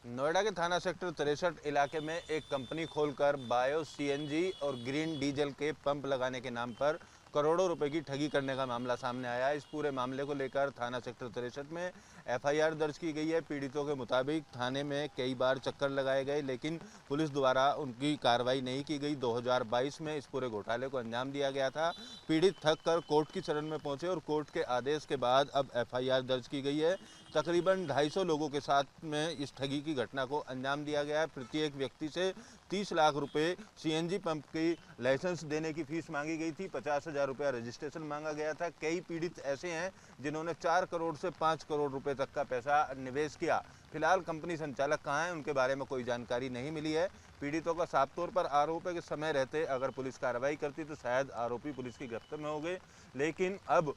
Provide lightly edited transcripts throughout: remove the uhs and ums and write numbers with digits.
नोएडा के थाना सेक्टर 63 इलाके में एक कंपनी खोलकर बायो सीएनजी और ग्रीन डीजल के पंप लगाने के नाम पर करोड़ों रुपए की ठगी करने का मामला सामने आया है। इस पूरे मामले को लेकर थाना सेक्टर 63 में एफआईआर दर्ज की गई है। पीड़ितों के मुताबिक थाने में कई बार चक्कर लगाए गए, लेकिन पुलिस द्वारा उनकी कार्रवाई नहीं की गई। 2022 में इस पूरे घोटाले को अंजाम दिया गया था। पीड़ित थक कर कोर्ट की शरण में पहुंचे और कोर्ट के आदेश के बाद अब एफआईआर दर्ज की गई है। तकरीबन 250 लोगों के साथ में इस ठगी की घटना को अंजाम दिया गया है। प्रत्येक व्यक्ति से 30 लाख रुपए सीएनजी पंप की लाइसेंस देने की फीस मांगी गई थी। 50,000 रुपया रजिस्ट्रेशन मांगा गया था। कई पीड़ित ऐसे हैं जिन्होंने 4 करोड़ से 5 करोड़ रुपए तक का पैसा निवेश किया। फिलहाल कंपनी संचालक कहाँ हैं, उनके बारे में कोई जानकारी नहीं मिली है। पीड़ितों का साफ तौर पर आरोप है कि समय रहते अगर पुलिस कार्रवाई करती तो शायद आरोपी पुलिस की गिरफ्त में हो गए, लेकिन अब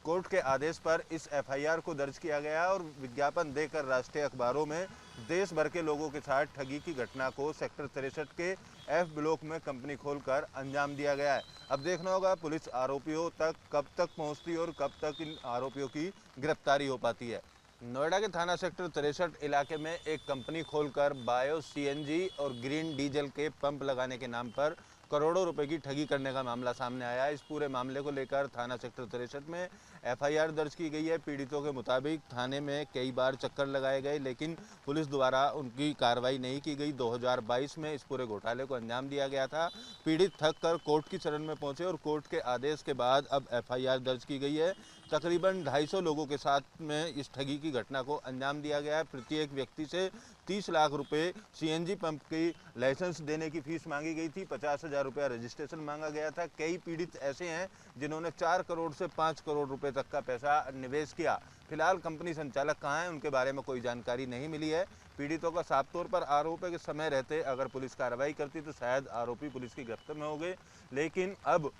कोर्ट के आदेश पर इस एफआईआर को दर्ज किया गया और विज्ञापन देकर राष्ट्रीय अखबारों में देश भर के लोगों के साथ ठगी की घटना को सेक्टर 63 के एफ ब्लॉक में कंपनी खोलकर अंजाम दिया गया है। अब देखना होगा पुलिस आरोपियों तक कब तक पहुंचती और कब तक इन आरोपियों की गिरफ्तारी हो पाती है। नोएडा के थाना सेक्टर 63 इलाके में एक कंपनी खोलकर बायो सीएनजी और ग्रीन डीजल के पंप लगाने के नाम पर करोड़ों रुपए की ठगी करने का मामला सामने आया है। इस पूरे मामले को लेकर थाना सेक्टर 63 में एफआईआर दर्ज की गई है। पीड़ितों के मुताबिक थाने में कई बार चक्कर लगाए गए, लेकिन पुलिस द्वारा उनकी कार्रवाई नहीं की गई। 2022 में इस पूरे घोटाले को अंजाम दिया गया था। पीड़ित थक कर कोर्ट की शरण में पहुंचे और कोर्ट के आदेश के बाद अब एफआईआर दर्ज की गई है। तकरीबन 250 लोगों के साथ में इस ठगी की घटना को अंजाम दिया गया है। प्रत्येक व्यक्ति से 30 लाख रुपए सीएनजी पंप की लाइसेंस देने की फीस मांगी गई थी। 50,000 रुपया रजिस्ट्रेशन मांगा गया था। कई पीड़ित ऐसे हैं जिन्होंने 4 करोड़ से 5 करोड़ रुपए तक का पैसा निवेश किया। फिलहाल कंपनी संचालक कहाँ हैं, उनके बारे में कोई जानकारी नहीं मिली है। पीड़ितों का साफ तौर पर आरोप है कि समय रहते अगर पुलिस कार्रवाई करती तो शायद आरोपी पुलिस की गिरफ्त में हो गए, लेकिन अब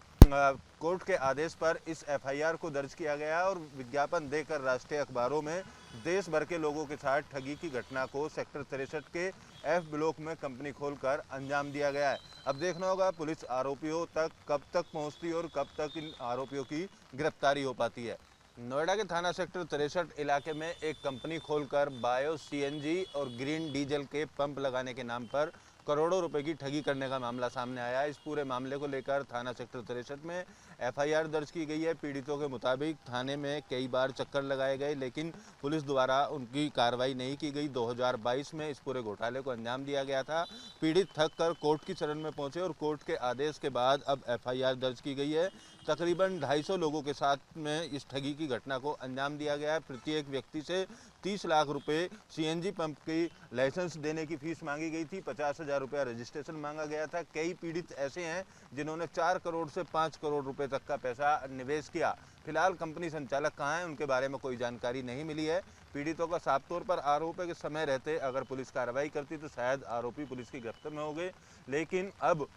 कोर्ट के आदेश पर इस एफआईआर को दर्ज किया गया और विज्ञापन देकर राष्ट्रीय अखबारों में देश भर के लोगों के साथ ठगी की घटना को सेक्टर 63 के एफ ब्लॉक में कंपनी खोलकर अंजाम दिया गया है। अब देखना होगा पुलिस आरोपियों तक कब तक पहुंचती और कब तक इन आरोपियों की गिरफ्तारी हो पाती है। नोएडा के थाना सेक्टर 63 इलाके में एक कंपनी खोलकर बायो सीएनजी और ग्रीन डीजल के पंप लगाने के नाम पर करोड़ों रुपए की ठगी करने का मामला सामने आया है। इस पूरे मामले को लेकर थाना सेक्टर 63 में एफआईआर दर्ज की गई है। पीड़ितों के मुताबिक थाने में कई बार चक्कर लगाए गए, लेकिन पुलिस द्वारा उनकी कार्रवाई नहीं की गई। 2022 में इस पूरे घोटाले को अंजाम दिया गया था। पीड़ित थक कर कोर्ट की शरण में पहुंचे और कोर्ट के आदेश के बाद अब एफआईआर दर्ज की गई है। तकरीबन 250 लोगों के साथ में इस ठगी की घटना को अंजाम दिया गया है। प्रत्येक व्यक्ति से 30 लाख रुपए सीएनजी पंप की लाइसेंस देने की फीस मांगी गई थी। 50,000 रुपया रजिस्ट्रेशन मांगा गया था। कई पीड़ित ऐसे हैं जिन्होंने 4 करोड़ से 5 करोड़ रुपए तक का पैसा निवेश किया। फिलहाल कंपनी संचालक कहाँ हैं, उनके बारे में कोई जानकारी नहीं मिली है। पीड़ितों का साफ तौर पर आरोप है कि समय रहते अगर पुलिस कार्रवाई करती तो शायद आरोपी पुलिस की गिरफ्त में हो गए, लेकिन अब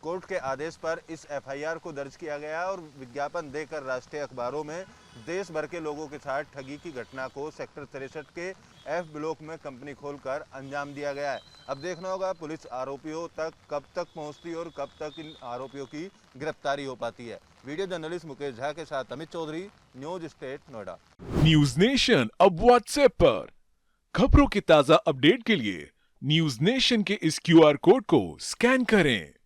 कोर्ट के आदेश पर इस एफआईआर को दर्ज किया गया और विज्ञापन देकर राष्ट्रीय अखबारों में देश भर के लोगों के साथ ठगी की घटना को सेक्टर 63 के एफ ब्लॉक में कंपनी खोलकर अंजाम दिया गया है। अब देखना होगा पुलिस आरोपियों तक कब तक पहुंचती और कब तक इन आरोपियों की गिरफ्तारी हो पाती है। वीडियो जर्नलिस्ट मुकेश झा के साथ Amit Chaudhary, news state Noida. News nation अब व्हाट्सएप पर खबरों की ताजा अपडेट के लिए न्यूज नेशन के इस क्यूआर कोड को स्कैन करें